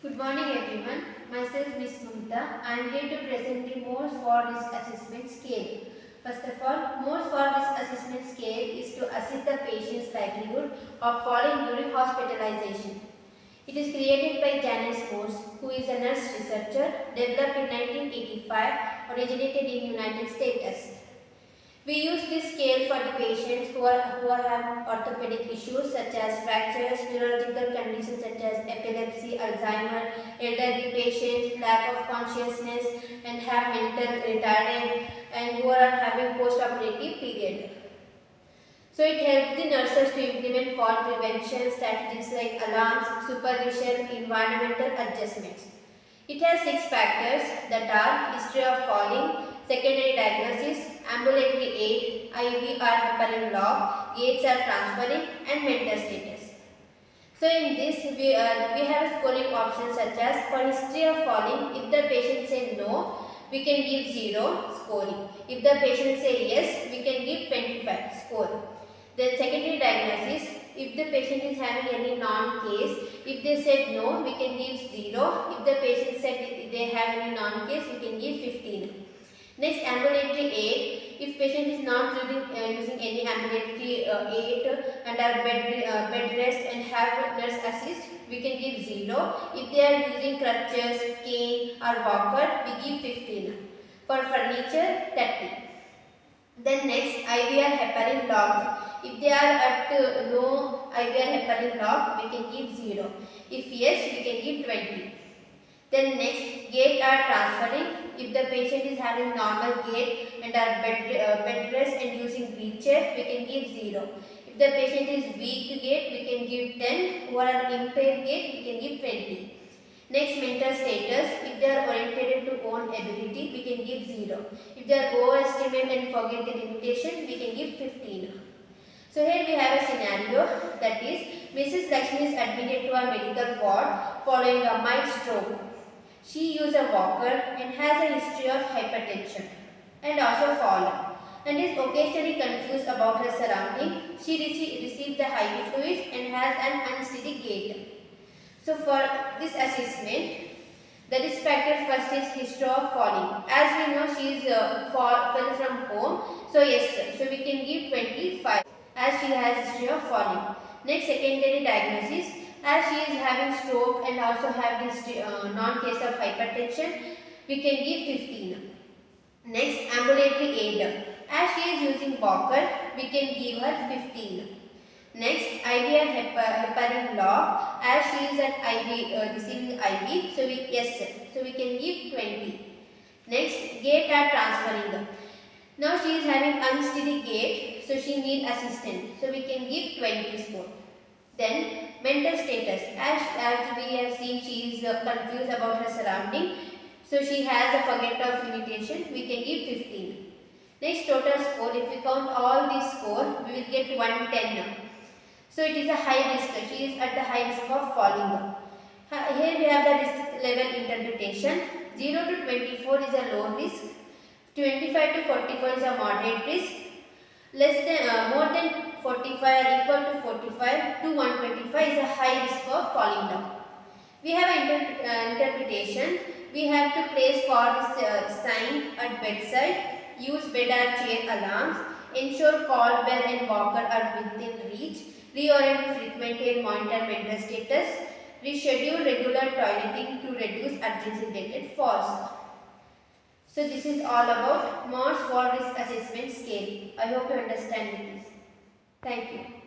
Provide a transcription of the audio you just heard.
Good morning everyone. Myself Miss Mumta. I am here to present the Morse for Risk Assessment Scale. First of all, Morse for Risk Assessment Scale is to assess the patient's likelihood of falling during hospitalization. It is created by Janice Morse, who is a nurse researcher, developed in 1985, originated in United States. We use this scale for the patients who have orthopedic issues such as fractures, neurological conditions such as epilepsy, Alzheimer, elderly patients, lack of consciousness and have mental retarded and who are having post-operative period. So it helps the nurses to implement fall prevention strategies like alarms, supervision, environmental adjustments. It has 6 factors that are history of falling, secondary diagnosis, ambulatory aid, IV or heparin log, gates are transferring and mental status. So in this we have scoring options such as for history of falling, if the patient say no, we can give 0 scoring. If the patient say yes, we can give 25 score. Then secondary diagnosis, if the patient is having any non-case, if they said no, we can give 0. If the patient said they have any non-case, we can give 15. Next, ambulatory aid. If patient is not using any ambulatory aid and are bed rest and have nurse assist, we can give 0. If they are using crutches, cane or walker, we give 15. For furniture, 30. Then next, IVR heparin log. If they are at no IVR heparin log, we can give 0. If yes, we can give 20. Then next, gait are transferring. If the patient is having normal gait and are bed rest and using wheelchair, we can give 0. If the patient is weak gait, we can give 10. Who are impaired gait, we can give 20. Next, mental status. If they are oriented to own ability, we can give 0. If they are overestimate and forget the limitation, we can give 15. So here we have a scenario, that is Mrs. Lakshmi is admitted to a medical ward following a mild stroke. She uses a walker and has a history of hypertension and also fallen and is occasionally confused about her surroundings. She receives the IV fluids and has an unsteady gait. So for this assessment, the risk factor first is history of falling. As we know, she is fell from home. So yes, sir. So we can give 25 as she has history of falling. Next, secondary diagnosis. As she is having stroke and also have this non-case of hypertension, we can give 15. Next, ambulatory aid. As she is using walker, we can give her 15. Next, IVR heparin log. As she is at IV, receiving IV, so we can give 20. Next, gait are transferring. Now she is having unsteady gait, so she need assistance. So we can give 20 score. Then mental status. As we have seen, she is confused about her surrounding. So she has a forget of limitation. We can give 15. Next, total score. If we count all these score, we will get 110. So it is a high risk. She is at the high risk of falling. Here we have the risk level interpretation. 0 to 24 is a low risk. 25 to 44 is a moderate risk. More than 45 or equal to 45 to 125 is a high risk of falling down. We have an interpretation. We have to place for this sign at bedside, use bed or chair alarms, ensure call bell and walker are within reach, reorient frequently and monitor mental status, reschedule regular toileting to reduce urgency related falls. So this is all about Morse for Risk Assessment Scale. I hope you understand this. Thank you.